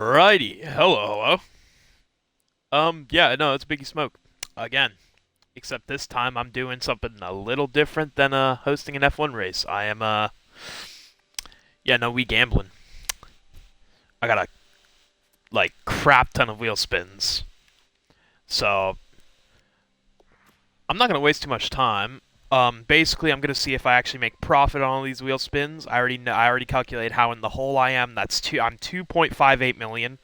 Righty. Hello, hello. Yeah, no, it's Biggie Smoke. Again. Except this time I'm doing something a little different than hosting an F1 race. I am yeah, no, we gambling. I got a crap ton of wheel spins. So I'm not gonna waste too much time. Basically I'm gonna see if I actually make profit on all these wheel spins. I already calculated how in the hole I am. I'm 2.58 million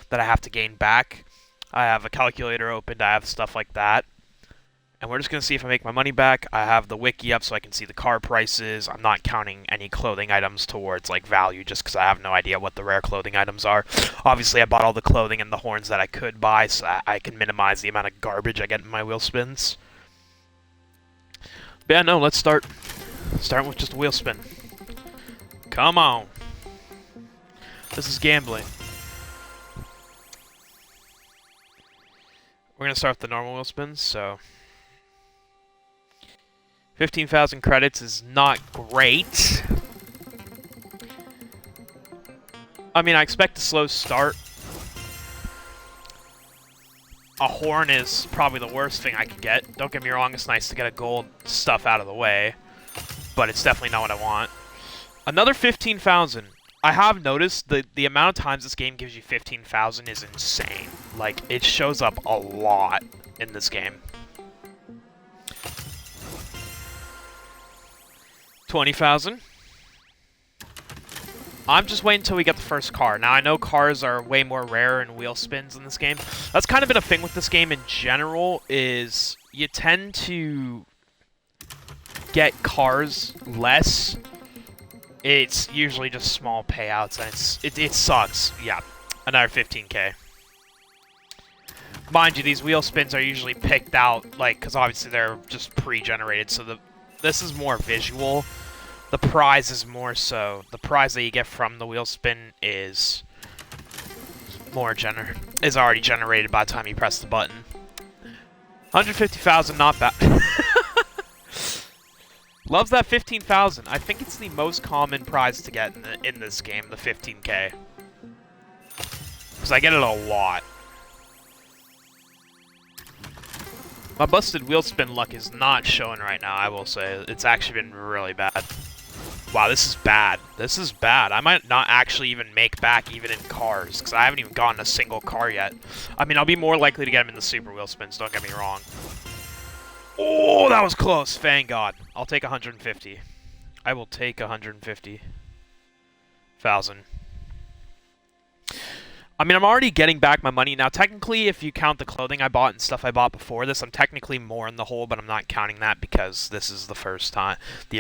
that I have to gain back. I have a calculator opened, I have stuff like that. And we're just going to see if I make my money back. I have the wiki up so I can see the car prices. I'm not counting any clothing items towards like value just because I have no idea what the rare clothing items are. Obviously, I bought all the clothing and the horns that I could buy so I can minimize the amount of garbage I get in my wheel spins. But yeah, no, let's start. Starting with just a wheel spin. Come on. This is gambling. We're going to start with the normal wheel spins, so 15,000 credits is not great. I mean, I expect a slow start. A horn is probably the worst thing I could get. Don't get me wrong, it's nice to get a gold stuff out of the way, but it's definitely not what I want. Another 15,000. I have noticed the amount of times this game gives you 15,000 is insane. Like, it shows up a lot in this game. 20,000. I'm just waiting until we get the first car. Now, I know cars are way more rare in wheel spins in this game. That's kind of been a thing with this game in general, is you tend to get cars less. It's usually just small payouts, and it sucks. Yeah, another 15k. Mind you, these wheel spins are usually picked out, like, because obviously they're just pre-generated, so this is more visual. The prize is more so. The prize that you get from the wheel spin is already generated by the time you press the button. 150,000, not bad. Loves that 15,000. I think it's the most common prize to get in this game, the 15k. Because I get it a lot. My busted wheel spin luck is not showing right now, I will say. It's actually been really bad. Wow, this is bad. This is bad. I might not actually even make back even in cars, because I haven't even gotten a single car yet. I mean, I'll be more likely to get them in the super wheel spins, don't get me wrong. Oh, that was close. Thank God. I'll take 150. I will take 150,000. I mean, I'm already getting back my money. Now, technically, if you count the clothing I bought and stuff I bought before this, I'm technically more in the hole, but I'm not counting that because this is the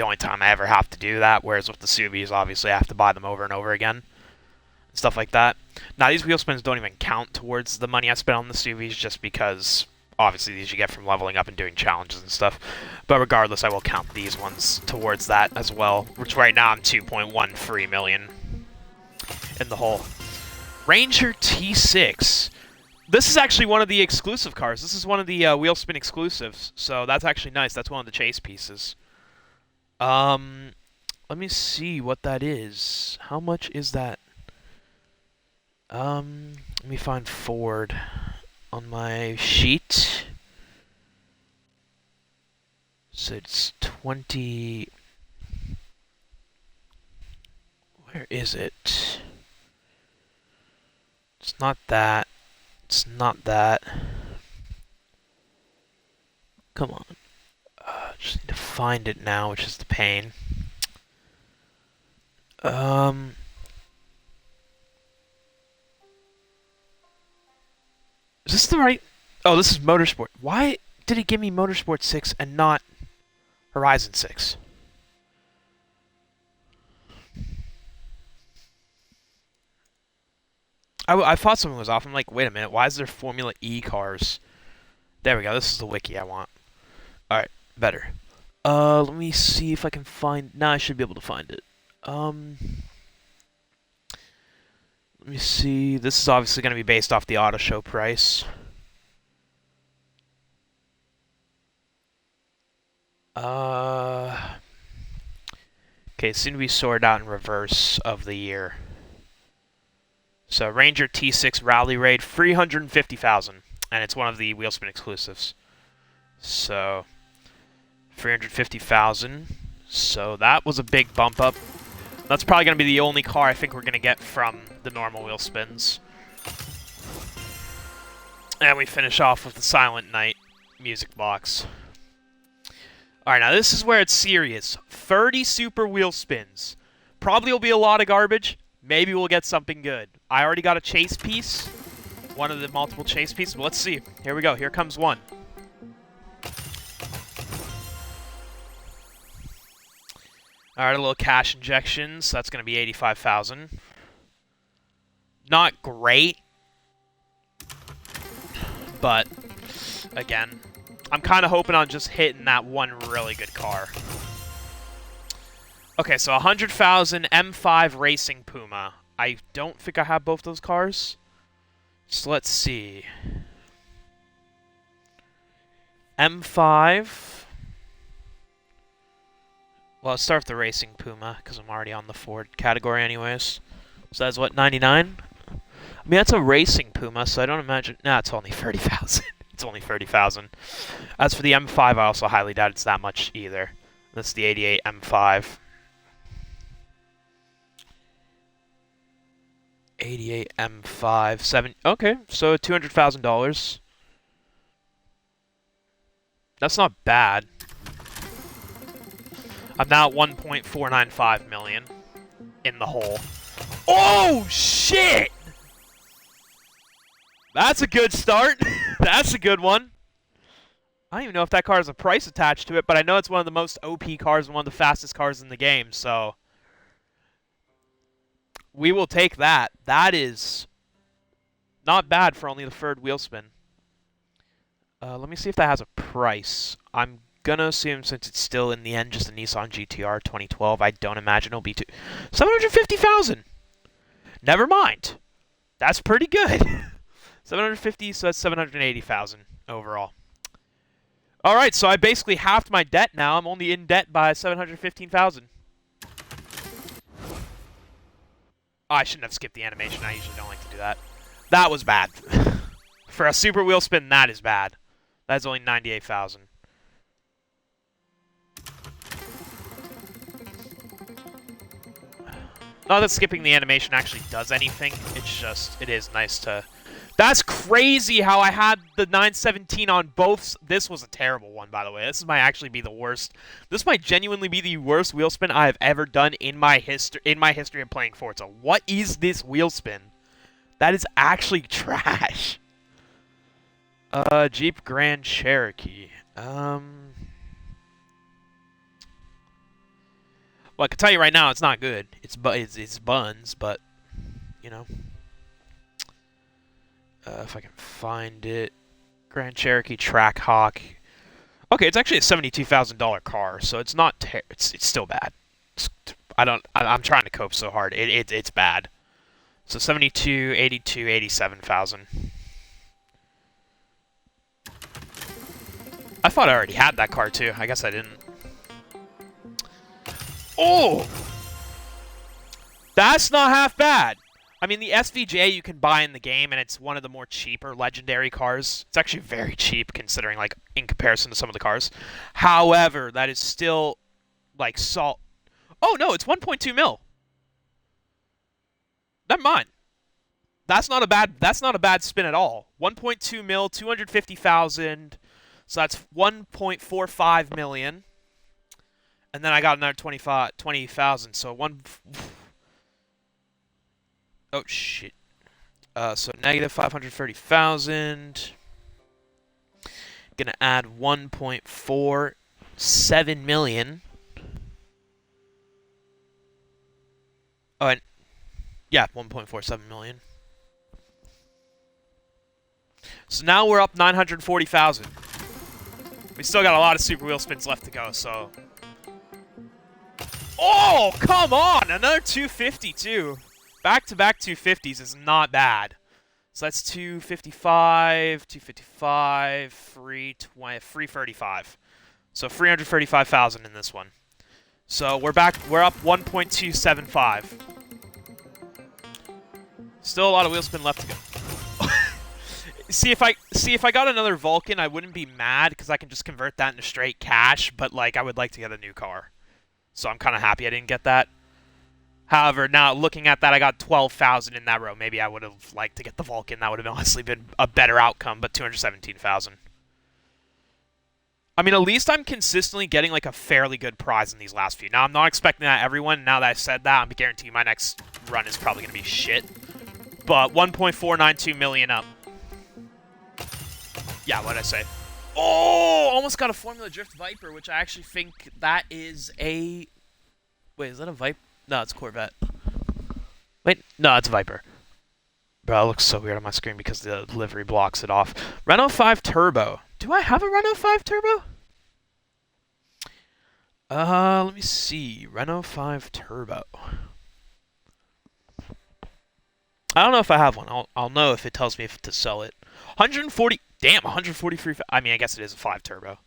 only time I ever have to do that, whereas with the Subies, obviously, I have to buy them over and over again. Stuff like that. Now, these wheel spins don't even count towards the money I spent on the Subies just because, obviously, these you get from leveling up and doing challenges and stuff. But regardless, I will count these ones towards that as well, which right now I'm 2.13 million in the hole. Ranger T6. This is actually one of the exclusive cars. This is one of the wheel spin exclusives, so that's actually nice. That's one of the chase pieces. Let me see what that is. How much is that? Let me find Ford on my sheet. So it's 20. Where is it? It's not that. It's not that. Come on. Just need to find it now, which is the pain. Is this the right... Oh, this is Motorsport. Why did it give me Motorsport 6 and not Horizon 6? I thought something was off. I'm like, wait a minute, why is there Formula E cars? There we go, this is the wiki I want. Alright, better. Let me see if I can find... Nah, I should be able to find it. Let me see. This is obviously going to be based off the auto show price. Okay, it seemed to be sorted out in reverse of the year. So Ranger T6 Rally Raid, 350,000, and it's one of the wheelspin exclusives. So 350,000. So that was a big bump up. That's probably going to be the only car I think we're going to get from the normal wheel spins. And we finish off with the Silent Night music box. Alright, now this is where it's serious. 30 super wheel spins. Probably will be a lot of garbage. Maybe we'll get something good. I already got a chase piece. One of the multiple chase pieces. But let's see. Here we go. Here comes one. Alright, a little cash injection. So that's going to be 85,000. Not great. But, again, I'm kind of hoping on just hitting that one really good car. Okay, so 100,000 M5 Racing Puma. I don't think I have both those cars. So let's see. M5. Well, let's start with the Racing Puma, because I'm already on the Ford category anyways. So that's what, 99? I mean, that's a Racing Puma, so I don't imagine... Nah, it's only 30,000. It's only 30,000. As for the M5, I also highly doubt it's that much either. That's the 88 M5. 88 M5, 7... Okay, so $200,000. That's not bad. I'm now at 1.495 million in the hole. Oh, shit! That's a good start. That's a good one. I don't even know if that car has a price attached to it, but I know it's one of the most OP cars and one of the fastest cars in the game, so... We will take that. That is not bad for only the third wheel spin. Let me see if that has a price. I'm going to assume since it's still in the end just a Nissan GTR 2012, I don't imagine it'll be 750,000. Never mind. That's pretty good. 750, so that's 780,000 overall. All right, so I basically halved my debt now. I'm only in debt by 715,000. Oh, I shouldn't have skipped the animation. I usually don't like to do that. That was bad. For a super wheel spin, that is bad. That's only 98,000. Not that skipping the animation actually does anything. It's just, it is nice to... That's crazy how I had the 917 on both. This was a terrible one, by the way. This might actually be the worst. This might genuinely be the worst wheel spin I have ever done in my history of playing Forza. What is this wheel spin? That is actually trash. Jeep Grand Cherokee. Well, I can tell you right now, it's not good. It's buns, but you know. If I can find it, Grand Cherokee Track Hawk. Okay, it's actually a $72,000 car, so it's not. It's still bad. I'm trying to cope so hard. It's bad. So 72, 82, 87,000. I thought I already had that car too. I guess I didn't. Oh, that's not half bad. I mean, the SVJ you can buy in the game, and it's one of the more cheaper legendary cars. It's actually very cheap, considering, like, in comparison to some of the cars. However, that is still, like, salt. Oh, no, it's 1.2 mil. Never mind. That's not a bad spin at all. 1.2 mil, 250,000. So that's 1.45 million. And then I got another 20,000. So oh, shit. So negative 530,000. Gonna add 1.47 million. Oh, and yeah, 1.47 million. So now we're up 940,000. We still got a lot of super wheel spins left to go, so... Oh, come on! Another 250, too. Back-to-back 250s is not bad. So that's 255, 255, 335. So 335,000 in this one. So we're up 1.275. Still a lot of wheel spin left to go. See if I got another Vulcan, I wouldn't be mad because I can just convert that into straight cash. But like, I would like to get a new car, so I'm kind of happy I didn't get that. However, now looking at that, I got 12,000 in that row. Maybe I would have liked to get the Vulcan. That would have honestly been a better outcome. But 217,000. I mean, at least I'm consistently getting like a fairly good prize in these last few. Now I'm not expecting that everyone. Now that I said that, I'm guaranteeing my next run is probably gonna be shit. But 1.492 million up. Yeah, what did I say? Oh, almost got a Formula Drift Viper, which I actually think that is a... Wait, is that a Viper? No, it's a Corvette. Wait, no, it's a Viper. Bro, it looks so weird on my screen because the livery blocks it off. Renault 5 Turbo. Do I have a Renault 5 Turbo? Let me see. Renault 5 Turbo. I don't know if I have one. I'll know if it tells me if to sell it. 140... Damn, 143... I mean, I guess it is a 5 Turbo.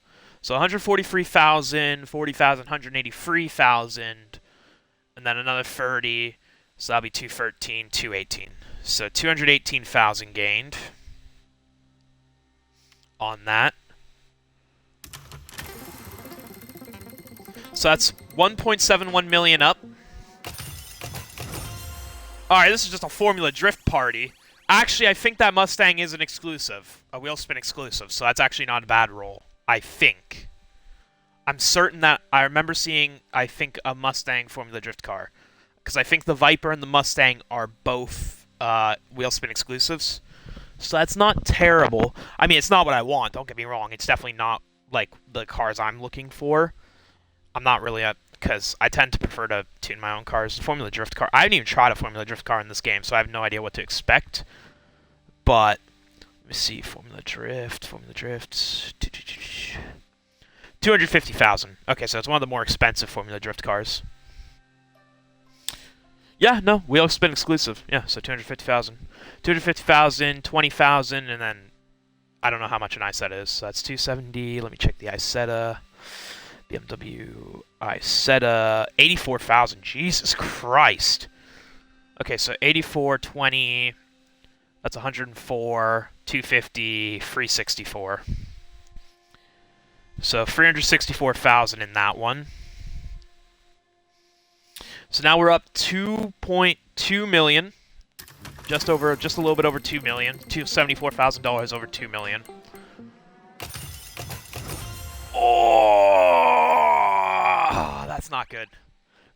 So 143,000, 40,000, 183,000, and then another 30. So that'll be 213, 218. So 218,000 gained on that. So that's 1.71 million up. Alright, this is just a Formula Drift party. Actually, I think that Mustang is an exclusive. A wheel spin exclusive. So that's actually not a bad roll. I think. I'm certain that I remember seeing, I think, a Mustang Formula Drift car. Because I think the Viper and the Mustang are both wheel spin exclusives. So that's not terrible. I mean, it's not what I want. Don't get me wrong. It's definitely not, like, the cars I'm looking for. I'm not really a... Because I tend to prefer to tune my own cars. The Formula Drift car... I haven't even tried a Formula Drift car in this game, so I have no idea what to expect. But... Let me see. Formula Drift... 250,000. Okay, so it's one of the more expensive Formula Drift cars. Yeah, no. Wheel spin exclusive. Yeah, so 250,000. 250,000, 20,000, and then... I don't know how much an Isetta is. So that's 270. Let me check the Isetta... BMW Isetta, 84,000. Jesus Christ. Okay, so 84, 20. That's 104, 250, 364. So 364,000 in that one. So now we're up 2.2 million. Just a little bit over 2 million. $274,000 over 2 million. Oh, that's not good.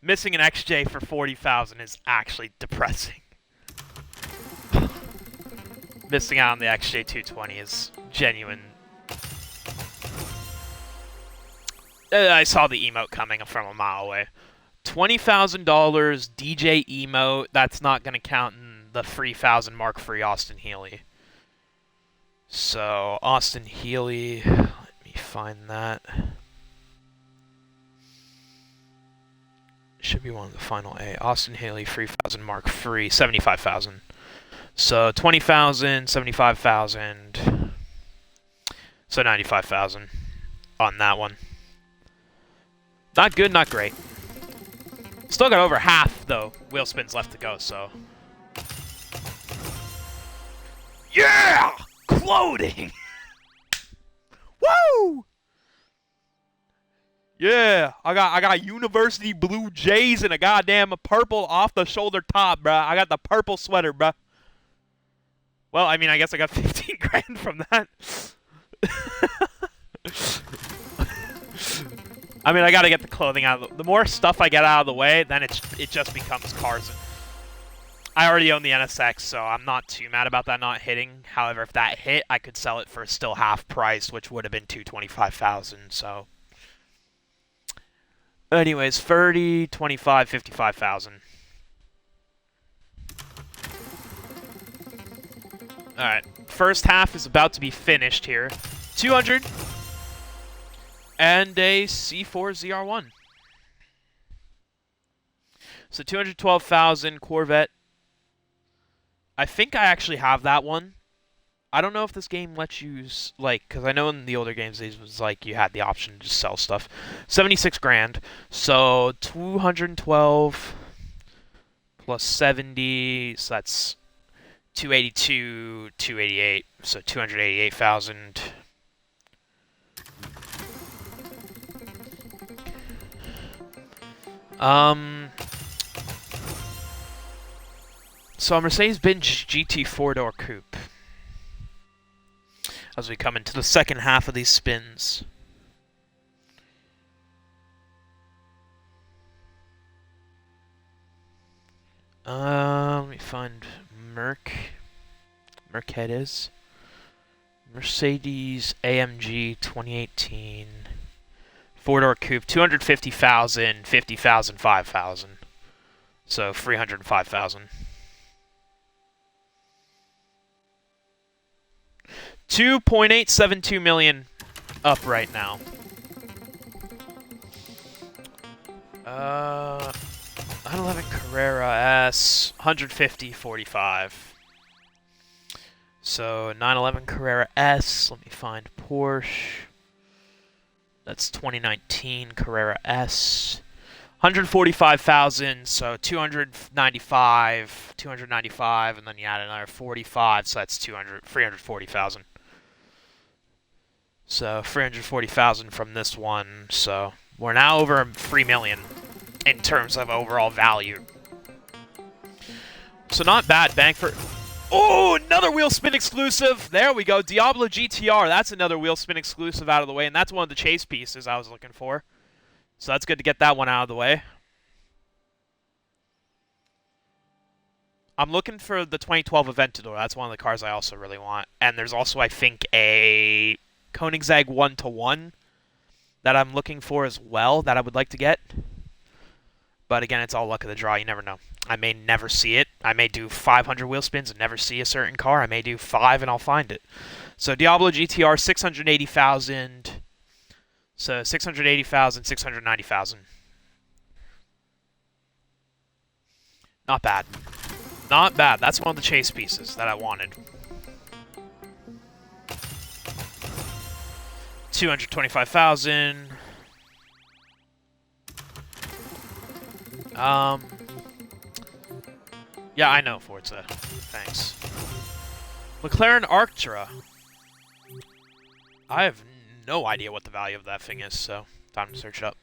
Missing an XJ for 40,000 is actually depressing. Missing out on the XJ 220 is genuine. I saw the emote coming from a mile away. $20,000 DJ emote. That's not going to count in the 3,000 mark free Austin Healey. So, Austin Healey... Find that. Should be one of the final A. Austin Haley, 3,000 mark free, 75,000. So 20,000, 75,000. So 95,000 on that one. Not good, not great. Still got over half, though, wheel spins left to go, so. Yeah! Clothing! Woo! Yeah, I got University Blue Jays and a goddamn purple off-the-shoulder top, bruh. I got the purple sweater, bruh. Well, I mean, I guess I got 15 grand from that. I mean, I gotta get the clothing out of the more stuff I get out of the way, then it just becomes cars. I already own the NSX, so I'm not too mad about that not hitting. However, if that hit, I could sell it for still half price, which would have been $225,000, so. Anyways, 30, 25, 55,000. Alright, first half is about to be finished here. 200 and a C4 ZR1. So 212,000 Corvette. I think I actually have that one. I don't know if this game lets you, like, because I know in the older games it was like you had the option to just sell stuff. 76 grand. So 212 plus 70, so that's 282, 288, so 288,000. So a Mercedes-Benz GT 4-door coupe. As we come into the second half of these spins. Let me find Merc head is. Mercedes AMG 2018. 4-door coupe, 250,000, 50,000, 5,000. So 305,000. 2.872 million up right now. 911 Carrera S, 150, 45. So 911 Carrera S, let me find Porsche. That's 2019 Carrera S. 145,000, so 295, and then you add another 45, so that's 340,000. So 340,000 from this one, so we're now over 3 million in terms of overall value. So not bad, bang for... Oh, another wheel spin exclusive. There we go. Diablo GTR. That's another wheel spin exclusive out of the way, and that's one of the chase pieces I was looking for. So that's good to get that one out of the way. I'm looking for the 2012 Aventador. That's one of the cars I also really want. And there's also, I think, a Koenigsegg 1-to-1 that I'm looking for as well that I would like to get. But again, it's all luck of the draw. You never know. I may never see it. I may do 500 wheel spins and never see a certain car. I may do 5 and I'll find it. So Diablo GTR, 680,000. So 680,000, 690,000. Not bad. Not bad. That's one of the chase pieces that I wanted. 225,000. Yeah, I know, Forza. Thanks. McLaren Arctura. I have no idea what the value of that thing is, so time to search it up.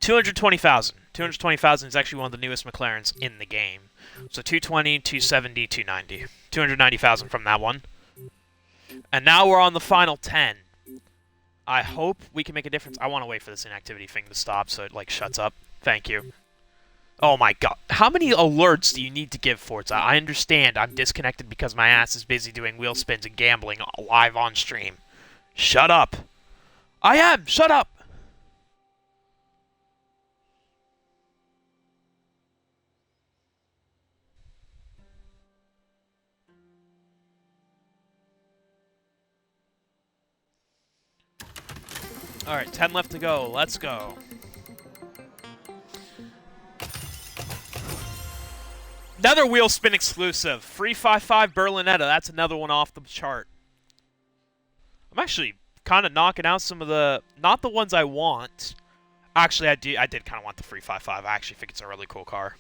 220,000. 220,000 is actually one of the newest McLarens in the game. So 220, 270, 290. 290,000 from that one. And now we're on the final 10. I hope we can make a difference. I want to wait for this inactivity thing to stop so it, like, shuts up. Thank you. Oh my god. How many alerts do you need to give Forza? I understand I'm disconnected because my ass is busy doing wheel spins and gambling live on stream. Shut up. I am! Shut up! Alright, 10 left to go. Let's go. Another wheel spin exclusive. 355 Berlinetta. That's another one off the chart. I'm actually kind of knocking out some of the... Not the ones I want. Actually, I did kind of want the 355. I actually think it's a really cool car.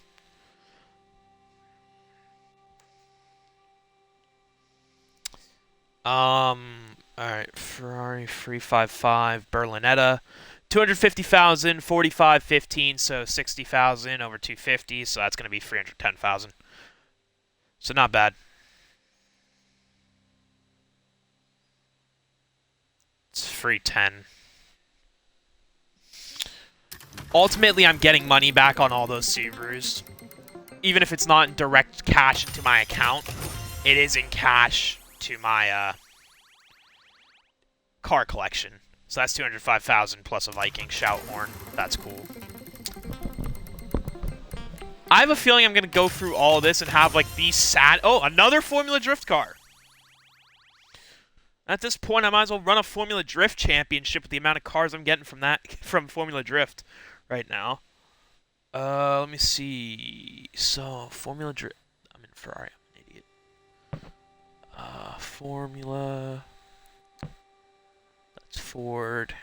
Alright, Ferrari 355 Berlinetta. 250,000, 45, 15, so 60,000 over 250, so that's going to be 310,000. So not bad. It's 310. Ultimately, I'm getting money back on all those Subarus. Even if it's not in direct cash into my account, it is in cash to my car collection. So that's 205,000 plus a Viking shout horn. That's cool. I have a feeling I'm going to go through all of this and have, like, these sad... Oh, another Formula Drift car. At this point, I might as well run a Formula Drift championship with the amount of cars I'm getting from that from Formula Drift right now. Let me see. So, Formula Drift... I'm in Ferrari. I'm an idiot. Formula... Ford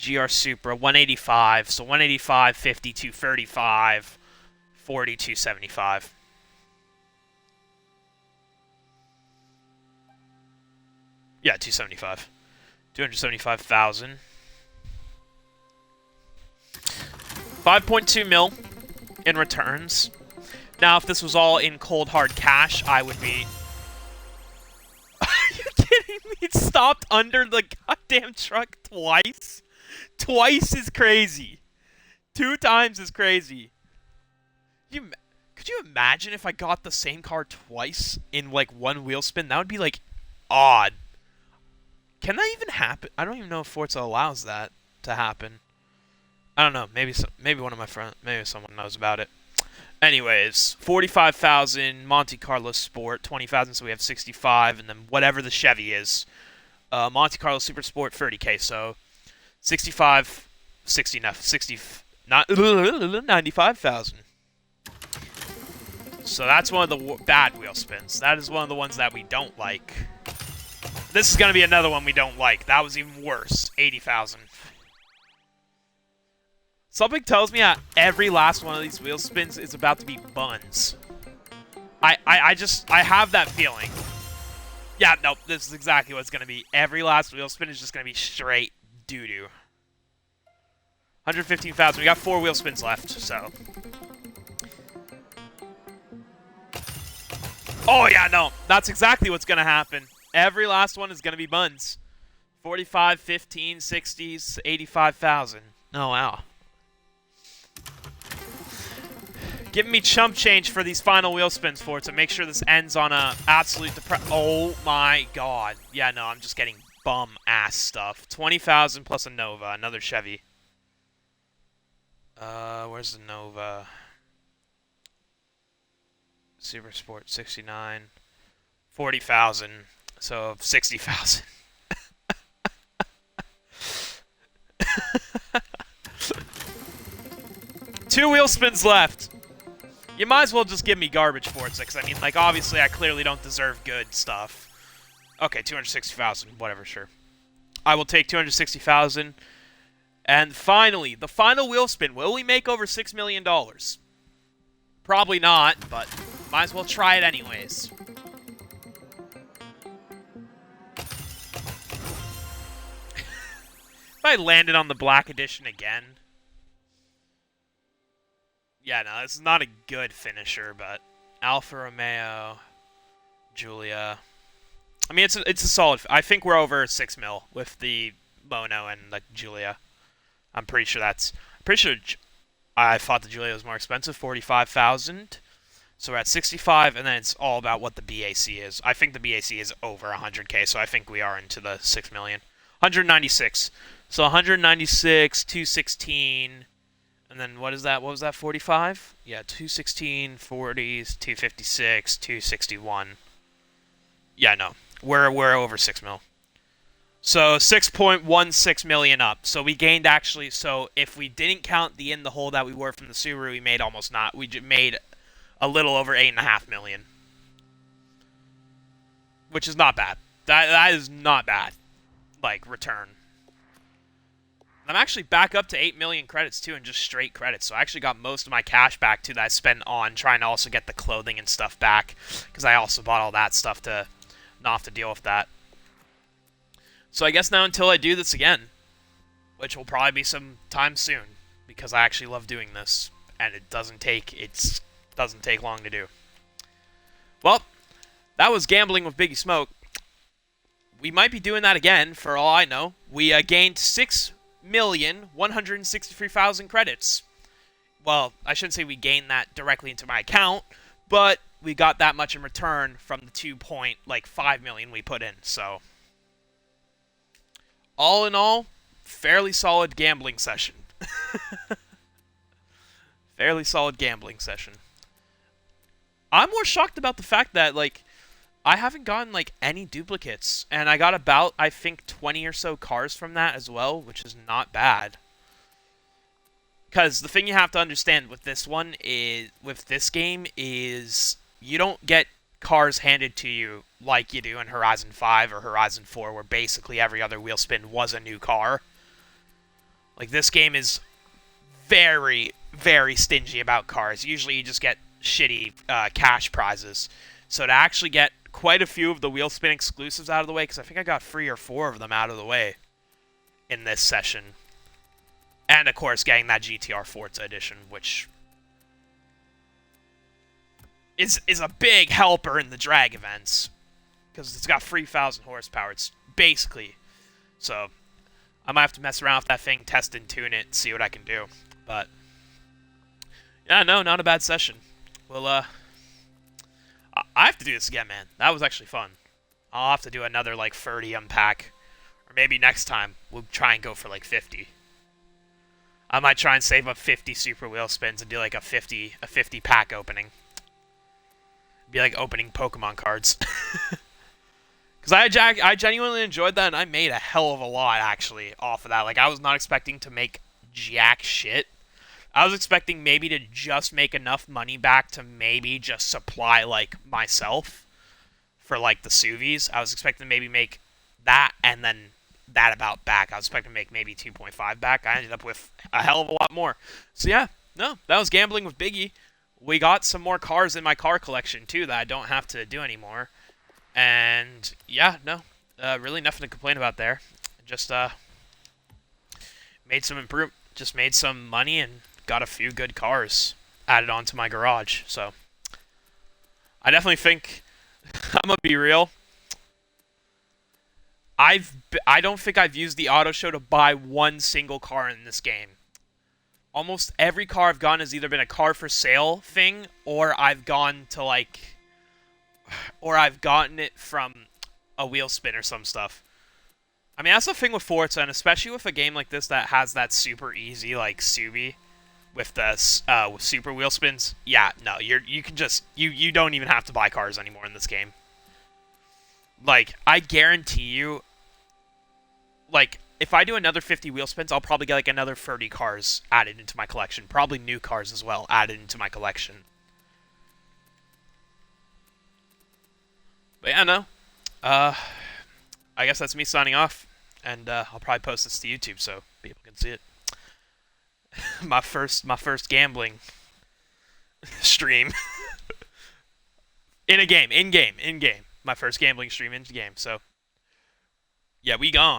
GR Supra 185, so 185, 50, 235, 40, 275. Yeah, 275. 275,000. 5.2 mil in returns. Now, if this was all in cold hard cash, I would be... Are you kidding me? It stopped under the goddamn truck twice? Twice is crazy. 2 times is crazy. Could you imagine if I got the same car twice in, like, one wheel spin? That would be, like, odd. Can that even happen? I don't even know if Forza allows that to happen. I don't know. Maybe one of my friends, maybe someone knows about it. Anyways, 45,000 Monte Carlo Sport, 20,000, so we have 65, and then whatever the Chevy is. Monte Carlo Super Sport, 30K, so 65, 60, 95,000. So that's one of the bad wheel spins. That is one of the ones that we don't like. This is going to be another one we don't like. That was even worse. 80,000. Something tells me that every last one of these wheel spins is about to be buns. I have that feeling. Yeah, nope, this is exactly what it's going to be. Every last wheel spin is just going to be straight doo-doo. 115,000. We got 4 wheel spins left, so... Oh, yeah, no. That's exactly what's going to happen. Every last one is going to be buns. 45, 15, 60s, 85,000. Oh, wow. Give me chump change for these final wheel spins for it to make sure this ends on a absolute Oh, my God. Yeah, no, I'm just getting bum-ass stuff. 20,000 plus a Nova, another Chevy. Where's the Nova? Super Sport 69, 40,000, so 60,000. Two wheel spins left. You might as well just give me garbage for it, because I mean, like, obviously I clearly don't deserve good stuff. Okay, 260,000, whatever, sure. I will take 260,000. And finally, the final wheel spin. Will we make over $6 million? Probably not, but might as well try it anyways. If I landed on the black edition again. Yeah, no, this is not a good finisher, but Alfa Romeo, Giulia. I mean, it's a solid. I think we're over 6 mil with the Mono and the Giulia. I'm pretty sure that's. I thought the Giulia was more expensive, 45,000. So we're at 65, and then it's all about what the BAC is. I think the BAC is over 100K, so I think we are into the 6 million. 196. So 196, 216, and then what is that? What was that, 45? Yeah, 216, 40s, 256, 261. Yeah, no. We're over 6 mil. So 6.16 million up. So we gained actually, so if we didn't count the in the hole that we were from the Subaru, we made almost not. We made a little over 8.5 million. Which is not bad. That is not bad. Like, return. I'm actually back up to 8 million credits too, and just straight credits. So I actually got most of my cash back too that I spent on trying to also get the clothing and stuff back. Because I also bought all that stuff to not have to deal with that. So I guess now until I do this again, which will probably be some time soon, because I actually love doing this, and it doesn't take long to do. Well, that was gambling with Biggie Smoke. We might be doing that again, for all I know. We gained 6,163,000 credits. Well, I shouldn't say we gained that directly into my account, but we got that much in return from the 2.5 million we put in, so... All in all, fairly solid gambling session. Fairly solid gambling session. I'm more shocked about the fact that, like, I haven't gotten, like, any duplicates. And I got about, I think, 20 or so cars from that as well, which is not bad. Because the thing you have to understand with this one is, with this game, is you don't get cars handed to you like you do in Horizon 5 or Horizon 4, where basically every other wheel spin was a new car. Like, this game is very, very stingy about cars. Usually you just get shitty cash prizes. So to actually get quite a few of the wheel spin exclusives out of the way, because I think I got 3 or 4 of them out of the way in this session. And, of course, getting that GTR Forza edition, which is a big helper in the drag events, because it's got 3,000 horsepower. It's basically... So, I might have to mess around with that thing, test and tune it, see what I can do. But, yeah, no, not a bad session. Well, I have to do this again, man. That was actually fun. I'll have to do another, like, 30 unpack. Or maybe next time, we'll try and go for, like, 50. I might try and save up 50 super wheel spins and do, like, a 50 pack opening. Be like opening Pokemon cards. Because I genuinely enjoyed that, and I made a hell of a lot, actually, off of that. Like, I was not expecting to make jack shit. I was expecting maybe to just make enough money back to maybe just supply, like, myself for, like, the Suvies. I was expecting to maybe make that and then that about back. I was expecting to make maybe 2.5 back. I ended up with a hell of a lot more. So, yeah, no, that was gambling with Biggie. We got some more cars in my car collection, too, that I don't have to do anymore. And, yeah, no, really nothing to complain about there. Just, made some money and got a few good cars added onto my garage. So, I definitely think, I'm gonna be real, I don't think I've used the auto show to buy one single car in this game. Almost every car I've gotten has either been a car for sale thing, or I've gone to, like... Or I've gotten it from a wheel spin or some stuff. I mean, that's the thing with Forza, and especially with a game like this that has that super easy, like, Subi with the with super wheel spins. Yeah, no, you can just... You don't even have to buy cars anymore in this game. Like, I guarantee you... Like... If I do another 50 wheel spins, I'll probably get like another 30 cars added into my collection. Probably new cars as well added into my collection. But yeah, no. I guess that's me signing off. And I'll probably post this to YouTube so people can see it. my first gambling stream. In game. My first gambling stream in game. So, yeah, we gone.